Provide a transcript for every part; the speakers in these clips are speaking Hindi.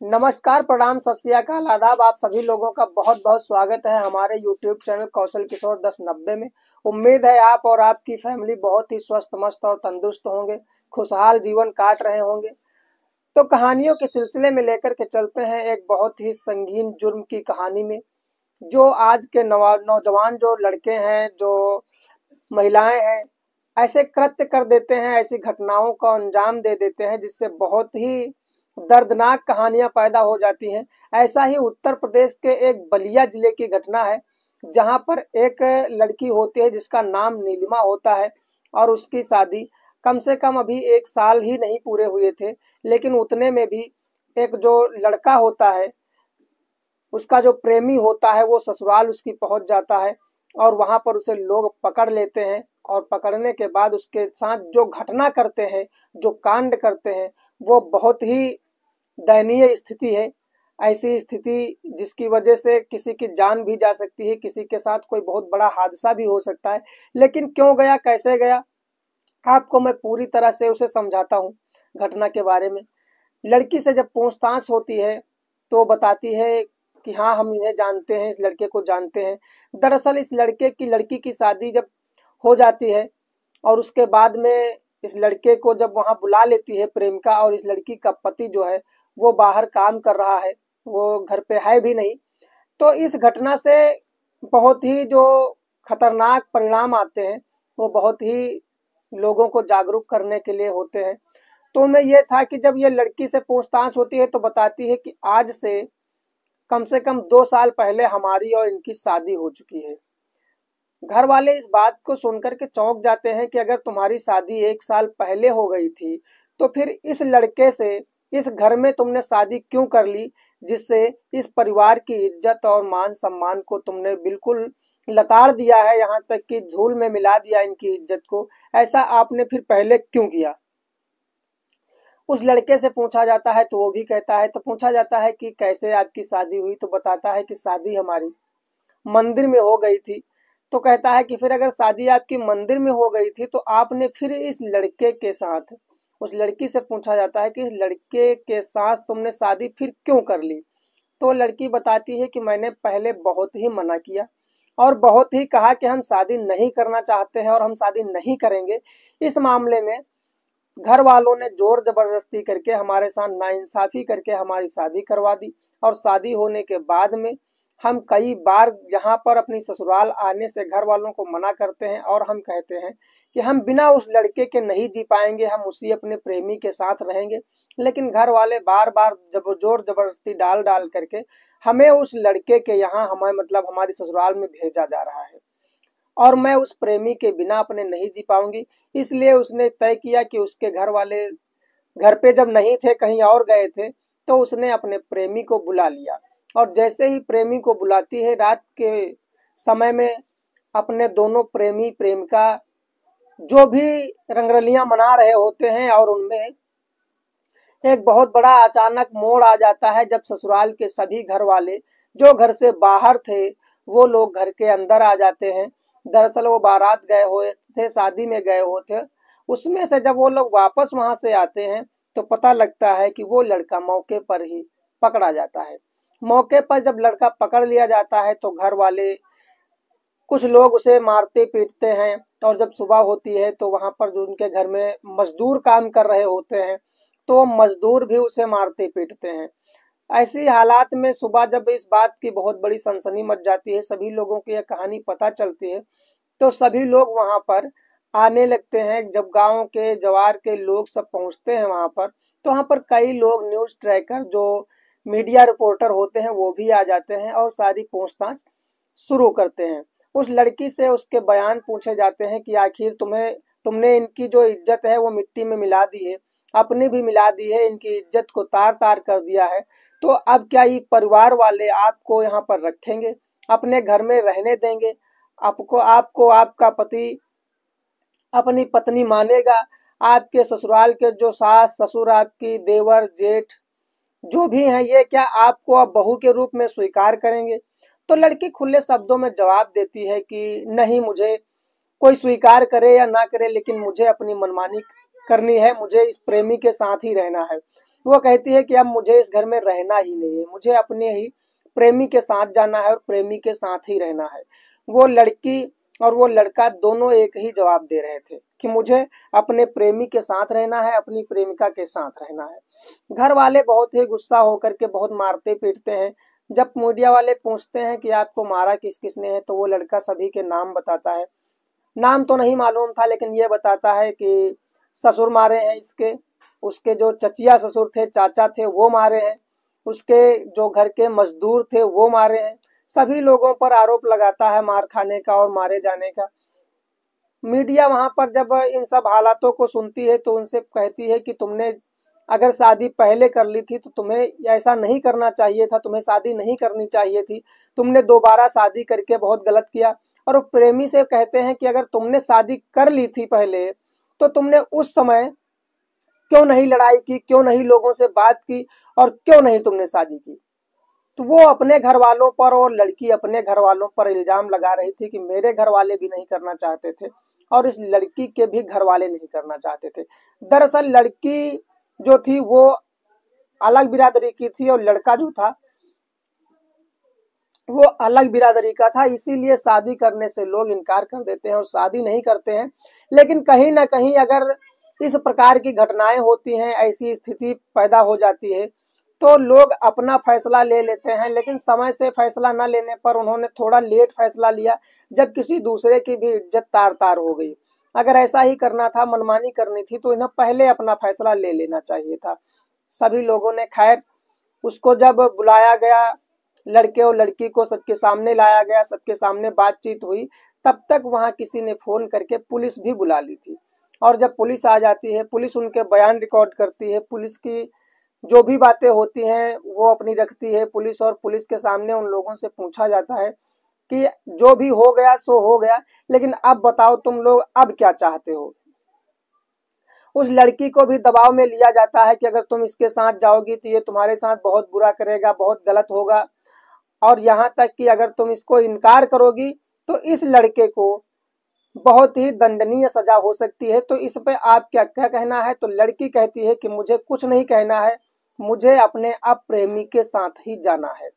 नमस्कार, प्रणाम, सत श्री अकाल, आदाब। आप सभी लोगों का बहुत बहुत स्वागत है हमारे यूट्यूब चैनल कौशल किशोर 1090 में। उम्मीद है आप और आपकी फैमिली बहुत ही स्वस्थ, मस्त और तंदुरुस्त होंगे, खुशहाल जीवन काट रहे होंगे। तो कहानियों के सिलसिले में लेकर के चलते हैं एक बहुत ही संगीन जुर्म की कहानी में, जो आज के नौजवान जो लड़के हैं, जो महिलाएं हैं, ऐसे कृत्य कर देते हैं, ऐसी घटनाओं को अंजाम दे देते हैं जिससे बहुत ही दर्दनाक कहानियां पैदा हो जाती हैं। ऐसा ही उत्तर प्रदेश के एक बलिया जिले की घटना है, जहां पर एक लड़की होती है जिसका नाम नीलिमा होता है, और उसकी शादी कम से कम अभी 1 साल ही नहीं पूरे हुए थे, लेकिन उतने में भी एक जो लड़का होता है, उसका जो प्रेमी होता है, वो ससुराल उसकी पहुंच जाता है और वहां पर उसे लोग पकड़ लेते हैं। और पकड़ने के बाद उसके साथ जो घटना करते हैं, जो कांड करते हैं, वो बहुत ही दयनीय स्थिति है। ऐसी स्थिति जिसकी वजह से किसी की जान भी जा सकती है, किसी के साथ कोई बहुत बड़ा हादसा भी हो सकता है। लेकिन क्यों गया, कैसे गया, आपको मैं पूरी तरह से उसे समझाता हूँ घटना के बारे में। लड़की से जब पूछताछ होती है तो बताती है कि हाँ, हम इन्हें जानते हैं, इस लड़के को जानते हैं। दरअसल इस लड़की की शादी जब हो जाती है और उसके बाद में इस लड़के को जब वहां बुला लेती है प्रेमिका, और इस लड़की का पति जो है वो बाहर काम कर रहा है, वो घर पे है भी नहीं। तो इस घटना से बहुत ही जो खतरनाक परिणाम आते हैं, वो बहुत ही लोगों को जागरूक करने के लिए होते हैं। तो उनमें यह था कि जब ये लड़की से पूछताछ होती है तो बताती है कि आज से कम 2 साल पहले हमारी और इनकी शादी हो चुकी है। घर वाले इस बात को सुनकर के चौंक जाते हैं कि अगर तुम्हारी शादी 1 साल पहले हो गई थी, तो फिर इस लड़के से इस घर में तुमने शादी क्यों कर ली, जिससे इस परिवार की इज्जत और मान सम्मान को तुमने बिल्कुल लताड़ दिया है, यहाँ तक कि धूल में मिला दिया इनकी इज्जत को। ऐसा आपने फिर पहले क्यों किया? उस लड़के से पूछा जाता है तो वो भी कहता है। तो पूछा जाता है कि कैसे आपकी शादी हुई, तो बताता है कि शादी हमारी मंदिर में हो गई थी। तो कहता है कि फिर अगर शादी आपकी मंदिर में हो गई थी तो आपने फिर इस लड़के के साथ, उस लड़की से पूछा जाता है कि इस लड़के के साथ तुमने शादी फिर क्यों कर ली? तो लड़की बताती है कि मैंने पहले बहुत ही मना किया और बहुत ही कहा कि हम शादी नहीं करना चाहते हैं और हम शादी नहीं करेंगे। इस मामले में घर वालों ने जोर जबरदस्ती करके हमारे साथ नाइंसाफी करके हमारी शादी करवा दी। और शादी होने के बाद में हम कई बार यहाँ पर अपनी ससुराल आने से घर वालों को मना करते हैं और हम कहते हैं कि हम बिना उस लड़के के नहीं जी पाएंगे, हम उसी अपने प्रेमी के साथ रहेंगे। लेकिन घर वाले बार बार जब जोर जबरदस्ती डाल डाल करके हमें उस लड़के के यहाँ, हमें मतलब हमारी ससुराल में भेजा जा रहा है, और मैं उस प्रेमी के बिना अपने नहीं जी पाऊंगी। इसलिए उसने तय किया कि उसके घर वाले घर पे जब नहीं थे, कहीं और गए थे, तो उसने अपने प्रेमी को बुला लिया। और जैसे ही प्रेमी को बुलाती है रात के समय में, अपने दोनों प्रेमी प्रेमिका जो भी रंगरलियां मना रहे होते हैं, और उनमें एक बहुत बड़ा अचानक मोड़ आ जाता है जब ससुराल के सभी घर वाले जो घर से बाहर थे, वो लोग घर के अंदर आ जाते हैं। दरअसल वो बारात गए हुए थे, शादी में गए हुए थे। उसमें से जब वो लोग वापस वहां से आते हैं तो पता लगता है कि वो लड़का मौके पर ही पकड़ा जाता है। मौके पर जब लड़का पकड़ लिया जाता है तो घर वाले, कुछ लोग उसे मारते पीटते हैं। और जब सुबह होती है तो वहां पर जो उनके घर में मजदूर काम कर रहे होते हैं, तो मजदूर भी उसे मारते पीटते हैं। ऐसी हालात में सुबह जब इस बात की बहुत बड़ी सनसनी मच जाती है, सभी लोगों को यह कहानी पता चलती है, तो सभी लोग वहां पर आने लगते हैं। जब गांव के जवार के लोग सब पहुंचते हैं वहां पर, तो वहां पर कई लोग, न्यूज ट्रैकर, जो मीडिया रिपोर्टर होते हैं, वो भी आ जाते हैं और सारी पूछताछ शुरू करते हैं। उस लड़की से उसके बयान पूछे जाते हैं कि आखिर तुमने इनकी जो इज्जत है वो मिट्टी में मिला दी है, अपनी भी मिला दी है, इनकी इज्जत को तार तार कर दिया है। तो अब क्या ये परिवार वाले आपको यहाँ पर रखेंगे, अपने घर में रहने देंगे? आपको आपको आपका पति अपनी पत्नी मानेगा? आपके ससुराल के जो सास ससुर, आपकी देवर जेठ जो भी हैं, ये क्या आपको अब बहू के रूप में स्वीकार करेंगे? तो लड़की खुले शब्दों में जवाब देती है कि नहीं, मुझे कोई स्वीकार करे या ना करे, लेकिन मुझे अपनी मनमानी करनी है, मुझे इस प्रेमी के साथ ही रहना है। वो कहती है कि अब मुझे इस घर में रहना ही नहीं है, मुझे अपने ही प्रेमी के साथ जाना है और प्रेमी के साथ ही रहना है। वो लड़की और वो लड़का दोनों एक ही जवाब दे रहे थे कि मुझे अपने प्रेमी के साथ रहना है, अपनी प्रेमिका के साथ रहना है। घर वाले बहुत ही गुस्सा होकर के बहुत मारते पीटते हैं। जब मीडिया वाले पूछते हैं कि आपको मारा किस किसने है, तो वो लड़का सभी के नाम बताता है। नाम तो नहीं मालूम था, लेकिन ये बताता है कि ससुर मारे हैं इसके, उसके जो चचिया ससुर थे, चाचा थे, वो मारे हैं, उसके जो घर के मजदूर थे वो मारे हैं। सभी लोगों पर आरोप लगाता है मार खाने का और मारे जाने का। मीडिया वहां पर जब इन सब हालातों को सुनती है तो उनसे कहती है कि तुमने अगर शादी पहले कर ली थी तो तुम्हें ऐसा नहीं करना चाहिए था, तुम्हें शादी नहीं करनी चाहिए थी, तुमने दोबारा शादी करके बहुत गलत किया। और वो प्रेमी से कहते हैं कि अगर तुमने शादी कर ली थी पहले तो तुमने उस समय क्यों नहीं लड़ाई की, क्यों नहीं लोगों से बात की और क्यों नहीं तुमने शादी की। तो वो अपने घर वालों पर और लड़की अपने घर वालों पर इल्जाम लगा रही थी कि मेरे घर वाले भी नहीं करना चाहते थे और इस लड़की के भी घर वाले नहीं करना चाहते थे। दरअसल लड़की जो थी वो अलग बिरादरी की थी और लड़का जो था वो अलग बिरादरी का था, इसीलिए शादी करने से लोग इनकार कर देते हैं और शादी नहीं करते हैं। लेकिन कहीं ना कहीं अगर इस प्रकार की घटनाएं होती हैं, ऐसी स्थिति पैदा हो जाती है, तो लोग अपना फैसला ले लेते हैं। लेकिन समय से फैसला न लेने पर उन्होंने थोड़ा लेट फैसला लिया, जब किसी दूसरे की भी इज्जत तार तार हो गई। अगर ऐसा ही करना था, मनमानी करनी थी, तो इन्हें पहले अपना फैसला ले लेना चाहिए था। सभी लोगों ने खैर उसको जब बुलाया गया, लड़के और लड़की को सबके सामने लाया गया, सबके सामने बातचीत हुई, तब तक वहां किसी ने फोन करके पुलिस भी बुला ली थी। और जब पुलिस आ जाती है, पुलिस उनके बयान रिकॉर्ड करती है, पुलिस की जो भी बातें होती हैं वो अपनी रखती है पुलिस, और पुलिस के सामने उन लोगों से पूछा जाता है कि जो भी हो गया सो हो गया, लेकिन अब बताओ तुम लोग अब क्या चाहते हो। उस लड़की को भी दबाव में लिया जाता है कि अगर तुम इसके साथ जाओगी तो ये तुम्हारे साथ बहुत बुरा करेगा, बहुत गलत होगा, और यहाँ तक कि अगर तुम इसको इनकार करोगी तो इस लड़के को बहुत ही दंडनीय सजा हो सकती है। तो इस पे आप क्या क्या कहना है। तो लड़की कहती है कि मुझे कुछ नहीं कहना है, मुझे अपने अब प्रेमी के साथ ही जाना है।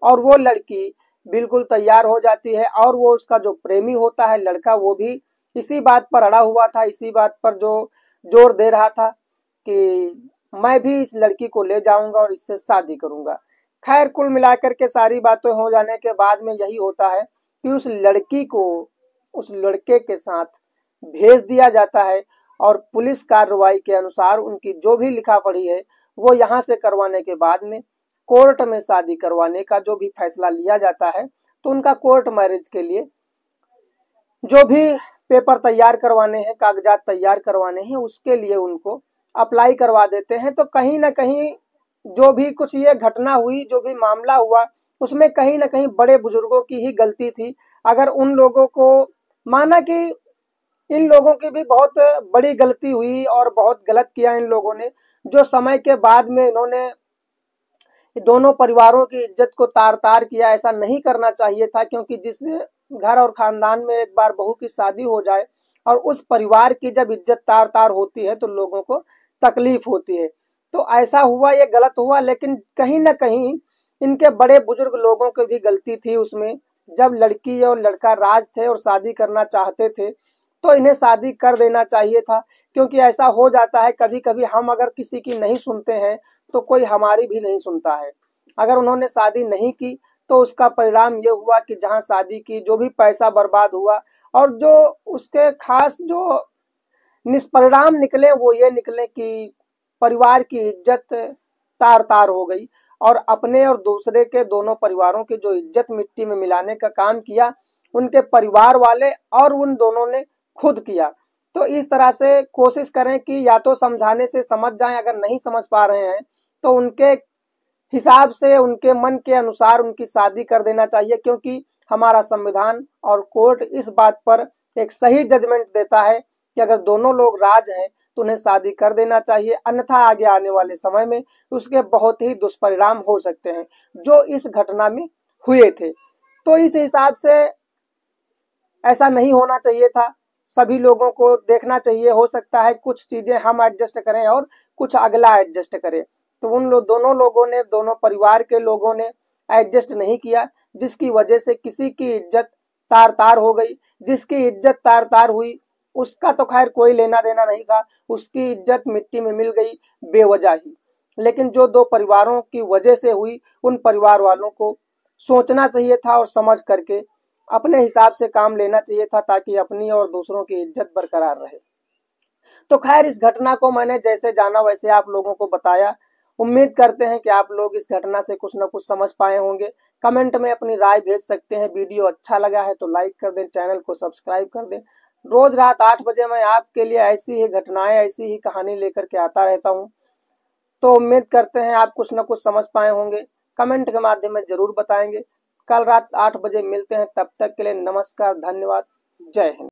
और वो लड़की बिल्कुल तैयार हो जाती है, और वो उसका जो प्रेमी होता है लड़का, वो भी इसी बात पर अड़ा हुआ था, इसी बात पर जो जोर दे रहा था कि मैं भी इस लड़की को ले जाऊंगा और इससे शादी करूंगा। खैर कुल मिलाकर के सारी बातें हो जाने के बाद में यही होता है कि उस लड़की को उस लड़के के साथ भेज दिया जाता है, और पुलिस कार्रवाई के अनुसार उनकी जो भी लिखा पढ़ी है वो यहाँ से करवाने के बाद में कोर्ट में शादी करवाने का जो भी फैसला लिया जाता है, तो उनका कोर्ट मैरिज के लिए जो भी पेपर तैयार करवाने हैं, कागजात तैयार करवाने हैं, उसके लिए उनको अप्लाई करवा देते हैं। तो कहीं ना कहीं जो भी कुछ ये घटना हुई, जो भी मामला हुआ, उसमें कहीं ना कहीं बड़े बुजुर्गों की ही गलती थी। अगर उन लोगों को माना कि इन लोगों की भी बहुत बड़ी गलती हुई और बहुत गलत किया इन लोगों ने, जो समय के बाद में इन्होंने दोनों परिवारों की इज्जत को तार तार किया। ऐसा नहीं करना चाहिए था, क्योंकि जिस घर और खानदान में एक बार बहू की शादी हो जाए और उस परिवार की जब इज्जत तार तार होती है तो लोगों को तकलीफ होती है। तो ऐसा हुआ, ये गलत हुआ, लेकिन कहीं ना कहीं इनके बड़े बुजुर्ग लोगों की भी गलती थी उसमें। जब लड़की और लड़का राज थे और शादी करना चाहते थे तो इन्हें शादी कर देना चाहिए था। क्योंकि ऐसा हो जाता है कभी कभी, हम अगर किसी की नहीं सुनते हैं तो कोई हमारी भी नहीं सुनता है। अगर उन्होंने शादी नहीं की तो उसका परिणाम ये हुआ कि जहां शादी की जो भी पैसा बर्बाद हुआ, और जो उसके खास जो निष्परिणाम निकले वो ये निकले कि परिवार की इज्जत तार तार हो गई, और अपने और दूसरे के दोनों परिवारों की जो इज्जत मिट्टी में मिलाने का काम किया उनके परिवार वाले और उन दोनों ने खुद किया। तो इस तरह से कोशिश करें कि या तो समझाने से समझ जाएं, अगर नहीं समझ पा रहे हैं तो उनके हिसाब से, उनके मन के अनुसार उनकी शादी कर देना चाहिए। क्योंकि हमारा संविधान और कोर्ट इस बात पर एक सही जजमेंट देता है कि अगर दोनों लोग राज हैं तो उन्हें शादी कर देना चाहिए, अन्यथा आगे आने वाले समय में उसके बहुत ही दुष्परिणाम हो सकते हैं, जो इस घटना में हुए थे। तो इस हिसाब से ऐसा नहीं होना चाहिए था। सभी लोगों को देखना चाहिए, हो सकता है कुछ चीजें हम एडजस्ट करें और कुछ अगला एडजस्ट करे। तो दोनों लोगों ने, दोनों परिवार के लोगों ने एडजस्ट नहीं किया, जिसकी वजह से किसी की इज्जत तार तार हो गई। जिसकी इज्जत तार तार हुई उसका तो खैर कोई लेना देना नहीं था, उसकी इज्जत मिट्टी में मिल गई बेवजह ही। लेकिन जो दो परिवारों की वजह से हुई, उन परिवार वालों को सोचना चाहिए था और समझ करके अपने हिसाब से काम लेना चाहिए था, ताकि अपनी और दूसरों की इज्जत बरकरार रहे। तो खैर इस घटना को मैंने जैसे जाना वैसे आप लोगों को बताया। उम्मीद करते हैं कि आप लोग इस घटना से कुछ न कुछ समझ पाए होंगे। कमेंट में अपनी राय भेज सकते हैं। वीडियो अच्छा लगा है तो लाइक कर दें, चैनल को सब्सक्राइब कर दें। रोज रात 8 बजे मैं आपके लिए ऐसी ही घटनाएं, ऐसी ही कहानी लेकर के आता रहता हूं। तो उम्मीद करते हैं आप कुछ न कुछ समझ पाए होंगे। कमेंट के माध्यम में जरूर बताएंगे। कल रात 8 बजे मिलते हैं, तब तक के लिए नमस्कार, धन्यवाद, जय हिंद।